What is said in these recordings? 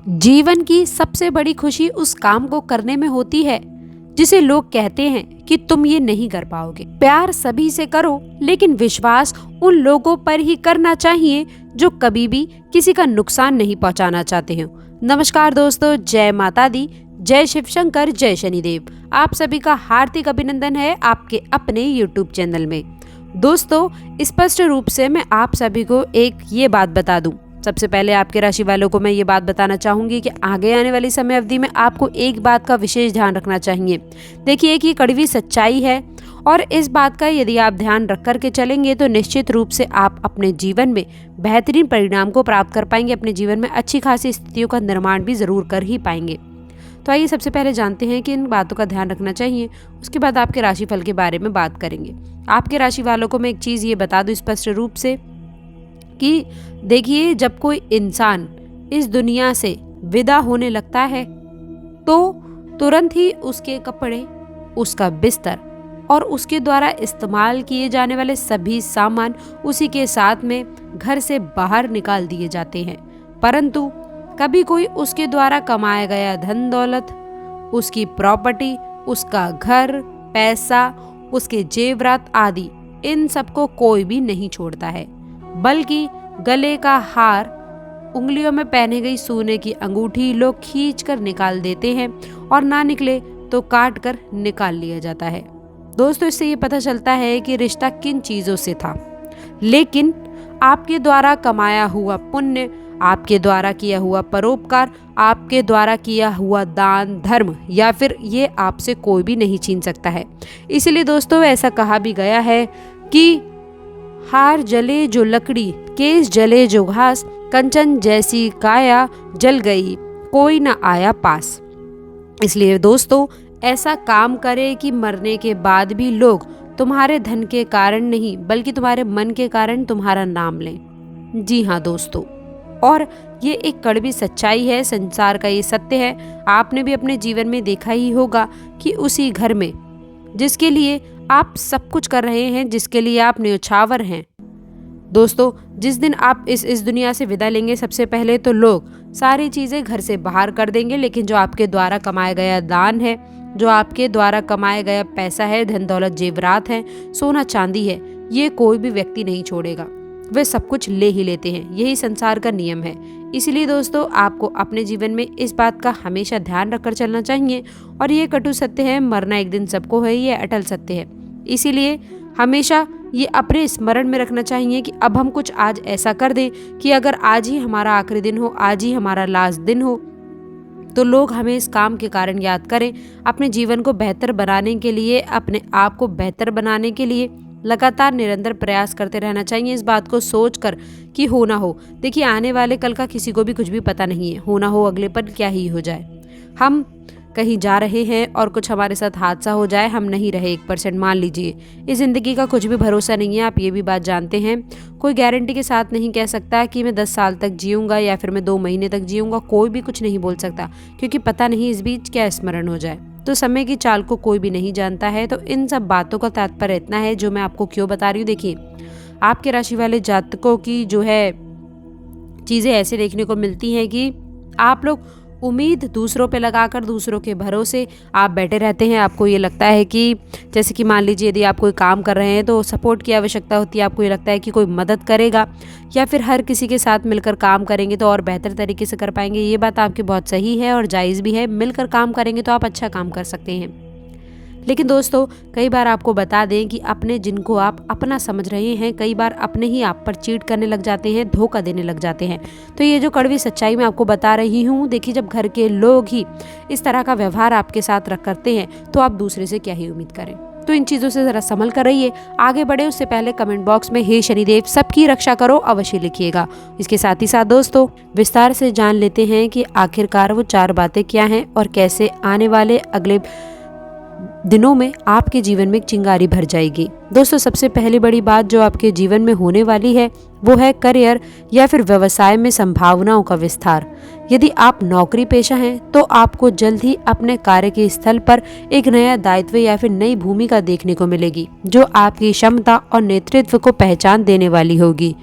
जीवन की सबसे बड़ी खुशी उस काम को करने में होती है जिसे लोग कहते हैं कि तुम ये नहीं कर पाओगे। प्यार सभी से करो, लेकिन विश्वास उन लोगों पर ही करना चाहिए जो कभी भी किसी का नुकसान नहीं पहुंचाना चाहते हो। नमस्कार दोस्तों, जय माता दी, जय शिव शंकर, जय शनिदेव। आप सभी का हार्दिक अभिनंदन है आपके अपने YouTube चैनल में। दोस्तों, स्पष्ट रूप से मैं आप सभी को एक ये बात बता दूं। सबसे पहले आपके राशि वालों को मैं ये बात बताना चाहूंगी कि आगे आने वाली समय अवधि में आपको एक बात का विशेष ध्यान रखना चाहिए। देखिए, एक ये कड़वी सच्चाई है और इस बात का यदि आप ध्यान रख कर के चलेंगे तो निश्चित रूप से आप अपने जीवन में बेहतरीन परिणाम को प्राप्त कर पाएंगे। अपने जीवन में अच्छी खासी स्थितियों का निर्माण भी जरूर कर ही पाएंगे। तो आइए सबसे पहले जानते हैं कि इन बातों का ध्यान रखना चाहिए। उसके बाद आपके राशिफल के बारे में बात करेंगे। आपके राशि वालों को मैं एक चीज़ ये बता दूं स्पष्ट रूप से कि देखिए, जब कोई इंसान इस दुनिया से विदा होने लगता है तो तुरंत ही उसके कपड़े, उसका बिस्तर और उसके द्वारा इस्तेमाल किए जाने वाले सभी सामान उसी के साथ में घर से बाहर निकाल दिए जाते हैं। परंतु कभी कोई उसके द्वारा कमाया गया धन दौलत, उसकी प्रॉपर्टी, उसका घर, पैसा, उसके जेवरात आदि, इन सबको कोई भी नहीं छोड़ता है, बल्कि गले का हार, उंगलियों में पहने गई सोने की अंगूठी लोग खींच कर निकाल देते हैं और ना निकले तो काट कर निकाल लिया जाता है। दोस्तों, इससे ये पता चलता है कि रिश्ता किन चीज़ों से था। लेकिन आपके द्वारा कमाया हुआ पुण्य, आपके द्वारा किया हुआ परोपकार, आपके द्वारा किया हुआ दान धर्म या फिर ये आपसे कोई भी नहीं छीन सकता है। इसलिए दोस्तों, ऐसा कहा भी गया है कि हार जले जो लकड़ी, केस जले जो घास, कंचन जैसी काया जल गई, कोई न आया पास। इसलिए दोस्तों, ऐसा काम करे कि मरने के बाद भी लोग तुम्हारे धन के कारण नहीं बल्कि तुम्हारे मन के कारण तुम्हारा नाम लें। जी हाँ दोस्तों, और ये एक कड़वी सच्चाई है, संसार का ये सत्य है। आपने भी अपने जीवन में देखा ही होगा कि उसी घर में जिसके लिए आप सब कुछ कर रहे हैं, जिसके लिए आप न्योछावर हैं, दोस्तों, जिस दिन आप इस दुनिया से विदा लेंगे, सबसे पहले तो लोग सारी चीज़ें घर से बाहर कर देंगे, लेकिन जो आपके द्वारा कमाया गया दान है, जो आपके द्वारा कमाया गया पैसा है, धन दौलत जेवरात है, सोना चांदी है, ये कोई भी व्यक्ति नहीं छोड़ेगा। वे सब कुछ ले ही लेते हैं। यही संसार का नियम है। इसलिए दोस्तों, आपको अपने जीवन में इस बात का हमेशा ध्यान रखकर चलना चाहिए। और ये कटु सत्य है, मरना एक दिन सबको है, ये अटल सत्य है। इसीलिए हमेशा ये अपने स्मरण में रखना चाहिए कि अब हम कुछ आज ऐसा कर दें कि अगर आज ही हमारा आखिरी दिन हो, आज ही हमारा लास्ट दिन हो, तो लोग हमें इस काम के कारण याद करें। अपने जीवन को बेहतर बनाने के लिए, अपने आप को बेहतर बनाने के लिए लगातार निरंतर प्रयास करते रहना चाहिए, इस बात को सोचकर कि हो ना हो। देखिए, आने वाले कल का किसी को भी कुछ भी पता नहीं है। हो ना हो, अगले पल क्या ही हो जाए। हम कहीं जा रहे हैं और कुछ हमारे साथ हादसा हो जाए, हम नहीं रहे 1%, मान लीजिए। इस ज़िंदगी का कुछ भी भरोसा नहीं है, आप ये भी बात जानते हैं। कोई गारंटी के साथ नहीं कह सकता कि मैं 10 साल तक जीऊँगा या फिर मैं 2 महीने तक जीऊँगा। कोई भी कुछ नहीं बोल सकता, क्योंकि पता नहीं इस बीच क्या स्मरण हो जाए। तो समय की चाल को कोई भी नहीं जानता है। तो इन सब बातों का तात्पर्य इतना है, जो मैं आपको क्यों बता रही हूँ। देखिए, आपके राशि वाले जातकों की जो है चीज़ें ऐसे देखने को मिलती हैं कि आप लोग उम्मीद दूसरों पे लगाकर, दूसरों के भरोसे आप बैठे रहते हैं। आपको ये लगता है कि जैसे कि मान लीजिए, यदि आप कोई काम कर रहे हैं तो सपोर्ट की आवश्यकता होती है। आपको ये लगता है कि कोई मदद करेगा या फिर हर किसी के साथ मिलकर काम करेंगे तो और बेहतर तरीके से कर पाएंगे। ये बात आपकी बहुत सही है और जायज़ भी है। मिलकर काम करेंगे तो आप अच्छा काम कर सकते हैं। लेकिन दोस्तों, कई बार आपको बता दें कि अपने जिनको आप अपना समझ रहे हैं, कई बार अपने ही आप पर चीट करने लग जाते हैं, धोखा देने लग जाते हैं। तो ये जो कड़वी सच्चाई मैं आपको बता रही हूँ, देखिए, जब घर के लोग ही इस तरह का व्यवहार आपके साथ करते हैं तो आप दूसरे से क्या ही उम्मीद करें। तो इन चीज़ों से ज़रा संभल कर रहिए। आगे बढ़े उससे पहले कमेंट बॉक्स में हे शनिदेव सबकी रक्षा करो अवश्य लिखिएगा। इसके साथ ही साथ दोस्तों, विस्तार से जान लेते हैं कि आखिरकार वो 4 बातें क्या हैं और कैसे आने वाले अगले दिनों में आपके जीवन में एक चिंगारी भर जाएगी। दोस्तों, सबसे पहली बड़ी बात जो आपके जीवन में होने वाली है वो है करियर या फिर व्यवसाय में संभावनाओं का विस्तार। यदि आप नौकरी पेशा हैं तो आपको जल्द ही अपने कार्य के स्थल पर एक नया दायित्व या फिर नई भूमिका देखने को मिलेगी, जो आपकी क्षमता और नेतृत्व को पहचान देने वाली होगी।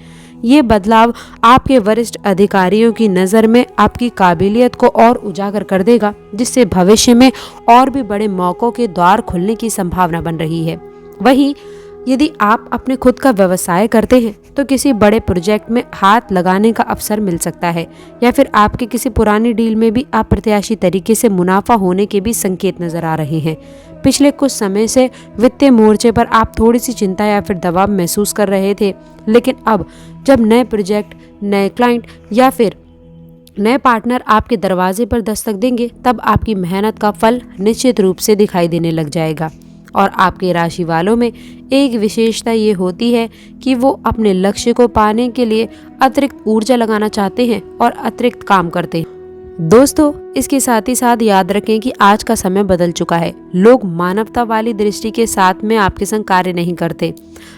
ये बदलाव आपके वरिष्ठ अधिकारियों की नज़र में आपकी काबिलियत को और उजागर कर देगा, जिससे भविष्य में और भी बड़े मौक़ों के द्वार खुलने की संभावना बन रही है। वहीं यदि आप अपने खुद का व्यवसाय करते हैं तो किसी बड़े प्रोजेक्ट में हाथ लगाने का अवसर मिल सकता है, या फिर आपके किसी पुरानी डील में भी अप्रत्याशित तरीके से मुनाफा होने के भी संकेत नजर आ रहे हैं। पिछले कुछ समय से वित्तीय मोर्चे पर आप थोड़ी सी चिंता या फिर दबाव महसूस कर रहे थे, लेकिन अब जब नए प्रोजेक्ट, नए क्लाइंट या फिर नए पार्टनर आपके दरवाजे पर दस्तक देंगे, तब आपकी मेहनत का फल निश्चित रूप से दिखाई देने लग जाएगा। और आपके राशि वालों में एक विशेषता ये होती है कि वो अपने लक्ष्य को पाने के लिए अतिरिक्त ऊर्जा लगाना चाहते हैं और अतिरिक्त काम करते हैं। दोस्तों, इसके साथ ही साथ याद रखें कि आज का समय बदल चुका है। लोग मानवता वाली दृष्टि के साथ में आपके संग कार्य नहीं करते।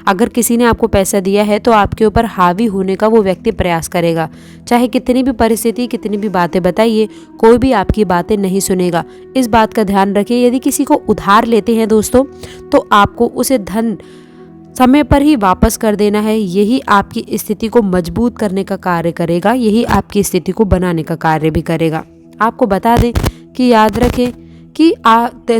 अगर किसी ने आपको पैसा दिया है तो आपके ऊपर हावी होने का वो व्यक्ति प्रयास करेगा। चाहे कितनी भी परिस्थिति, कितनी भी बातें बताइए, कोई भी आपकी बातें नहीं सुनेगा। इस बात का ध्यान रखें। यदि किसी को उधार लेते हैं दोस्तों, तो आपको उसे धन समय पर ही वापस कर देना है। यही आपकी स्थिति को मजबूत करने का कार्य करेगा, यही आपकी स्थिति को बनाने का कार्य भी करेगा। आपको बता दें कि याद रखें कि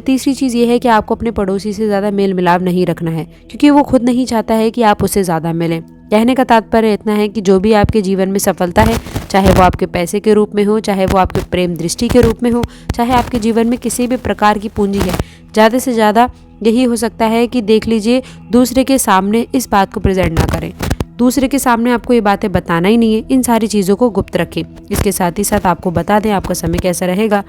तीसरी चीज़ ये है कि आपको अपने पड़ोसी से ज़्यादा मेल मिलाप नहीं रखना है, क्योंकि वो खुद नहीं चाहता है कि आप उससे ज़्यादा मिलें। कहने का तात्पर्य इतना है कि जो भी आपके जीवन में सफलता है, चाहे वो आपके पैसे के रूप में हो, चाहे वो आपके प्रेम दृष्टि के रूप में हो, चाहे आपके जीवन में किसी भी प्रकार की पूंजी है, ज़्यादा से ज़्यादा यही हो सकता है कि देख लीजिए, दूसरे के सामने इस बात को प्रेजेंट ना करें। दूसरे के सामने आपको ये बातें बताना ही नहीं है। इन सारी चीज़ों को गुप्त रखें। इसके साथ ही साथ आपको बता दें आपका समय कैसा रहेगा।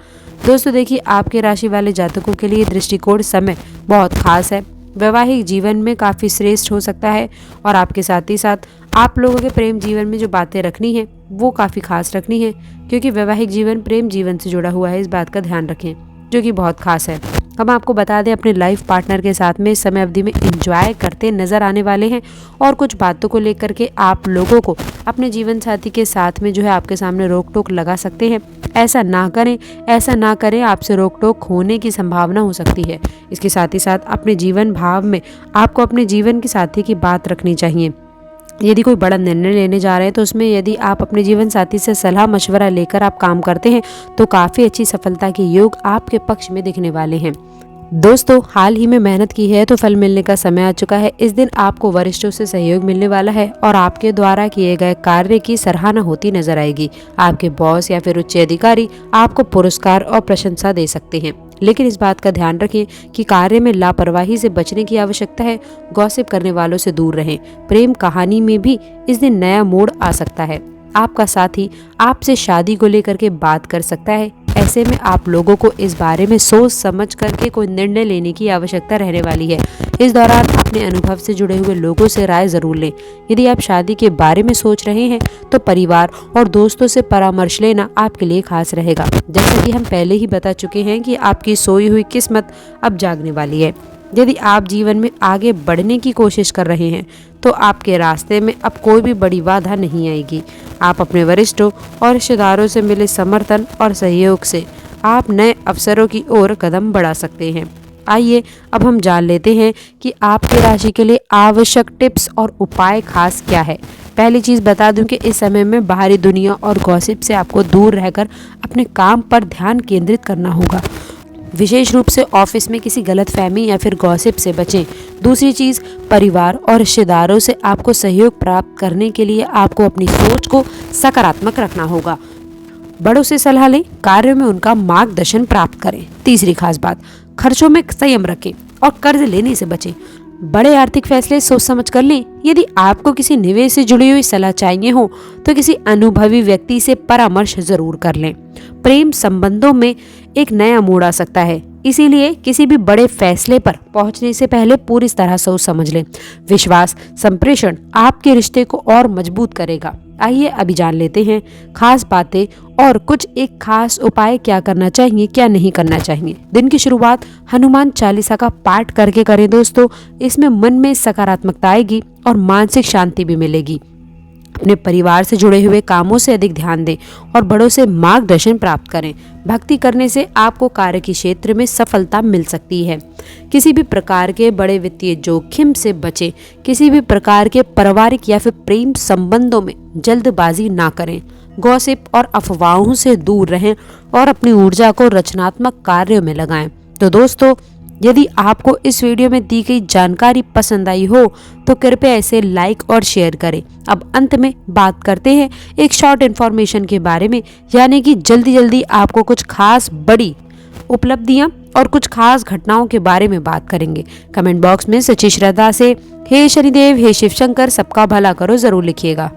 दोस्तों देखिए, आपके राशि वाले जातकों के लिए दृष्टिकोण समय बहुत खास है। वैवाहिक जीवन में काफ़ी श्रेष्ठ हो सकता है, और आपके साथ ही साथ आप लोगों के प्रेम जीवन में जो बातें रखनी है वो काफ़ी खास रखनी है, क्योंकि वैवाहिक जीवन प्रेम जीवन से जुड़ा हुआ है। इस बात का ध्यान रखें, जो कि बहुत खास है। हम आपको बता दें, अपने लाइफ पार्टनर के साथ में इस समय अवधि में एंजॉय करते नजर आने वाले हैं, और कुछ बातों को लेकर के आप लोगों को अपने जीवन साथी के साथ में जो है आपके सामने रोक टोक लगा सकते हैं। ऐसा ना करें, ऐसा ना करें, आपसे रोक टोक होने की संभावना हो सकती है। इसके साथ ही साथ अपने जीवन भाव में आपको अपने जीवन के साथी की बात रखनी चाहिए। यदि कोई बड़ा निर्णय लेने जा रहे हैं तो उसमें यदि आप अपने जीवन साथी से सलाह मशवरा लेकर आप काम करते हैं तो काफ़ी अच्छी सफलता के योग आपके पक्ष में दिखने वाले हैं। दोस्तों, हाल ही में मेहनत की है तो फल मिलने का समय आ चुका है। इस दिन आपको वरिष्ठों से सहयोग मिलने वाला है, और आपके द्वारा किए गए कार्य की सराहना होती नजर आएगी। आपके बॉस या फिर उच्च अधिकारी आपको पुरस्कार और प्रशंसा दे सकते हैं, लेकिन इस बात का ध्यान रखें कि कार्य में लापरवाही से बचने की आवश्यकता है। गॉसिप करने वालों से दूर रहें। प्रेम कहानी में भी इस दिन नया मोड़ आ सकता है। आपका साथी आपसे शादी को लेकर के बात कर सकता है। ऐसे में आप लोगों को इस बारे में सोच समझ करके कोई निर्णय लेने की आवश्यकता रहने वाली है। इस दौरान अपने अनुभव से जुड़े हुए लोगों से राय जरूर लें। यदि आप शादी के बारे में सोच रहे हैं तो परिवार और दोस्तों से परामर्श लेना आपके लिए खास रहेगा। जैसा कि हम पहले ही बता चुके हैं कि आपकी सोई हुई किस्मत अब जागने वाली है। यदि आप जीवन में आगे बढ़ने की कोशिश कर रहे हैं तो आपके रास्ते में अब कोई भी बड़ी बाधा नहीं आएगी। आप अपने वरिष्ठों और रिश्तेदारों से मिले समर्थन और सहयोग से आप नए अवसरों की ओर कदम बढ़ा सकते हैं। आइए अब हम जान लेते हैं कि आपकी राशि के लिए आवश्यक टिप्स और उपाय खास क्या है। पहली चीज़ बता दूं कि इस समय में बाहरी दुनिया और गॉसिप से आपको दूर रहकर अपने काम पर ध्यान केंद्रित करना होगा। विशेष रूप से ऑफिस में किसी गलतफहमी या फिर गॉसिप से बचें। दूसरी चीज़, परिवार और रिश्तेदारों से आपको सहयोग प्राप्त करने के लिए आपको अपनी सोच को सकारात्मक रखना होगा। बड़ों से सलाह लें, कार्यों में उनका मार्गदर्शन प्राप्त करें। तीसरी खास बात, खर्चों में संयम रखें और कर्ज लेने से बचें। बड़े आर्थिक फैसले सोच समझ कर लें। यदि आपको किसी निवेश से जुड़ी हुई सलाह चाहिए हो तो किसी अनुभवी व्यक्ति से परामर्श जरूर कर लें। प्रेम संबंधों में एक नया मोड़ आ सकता है, इसीलिए किसी भी बड़े फैसले पर पहुंचने से पहले पूरी तरह सोच समझ लें। विश्वास संप्रेषण आपके रिश्ते को और मजबूत करेगा। आइए अभी जान लेते हैं खास बातें और कुछ एक खास उपाय क्या करना चाहिए, क्या नहीं करना चाहिए। दिन की शुरुआत हनुमान चालीसा का पाठ करके करें दोस्तों। इसमें मन में सकारात्मकता आएगी और मानसिक शांति भी मिलेगी। अपने परिवार से जुड़े हुए कामों से अधिक ध्यान दें और बड़ों से मार्गदर्शन प्राप्त करें। भक्ति करने से आपको कार्य के क्षेत्र में सफलता मिल सकती है। किसी भी प्रकार के बड़े वित्तीय जोखिम से बचें। किसी भी प्रकार के पारिवारिक या फिर प्रेम संबंधों में जल्दबाजी ना करें। गॉसिप और अफवाहों से दूर रहें और अपनी ऊर्जा को रचनात्मक कार्यों में लगाएं। तो दोस्तों, यदि आपको इस वीडियो में दी गई जानकारी पसंद आई हो तो कृपया इसे लाइक और शेयर करें। अब अंत में बात करते हैं एक शॉर्ट इन्फॉर्मेशन के बारे में, यानी कि जल्दी जल्दी आपको कुछ खास बड़ी उपलब्धियां और कुछ खास घटनाओं के बारे में बात करेंगे। कमेंट बॉक्स में सच्ची श्रद्धा से हे शनिदेव, हे शिव शंकर, सबका भला करो जरूर लिखिएगा।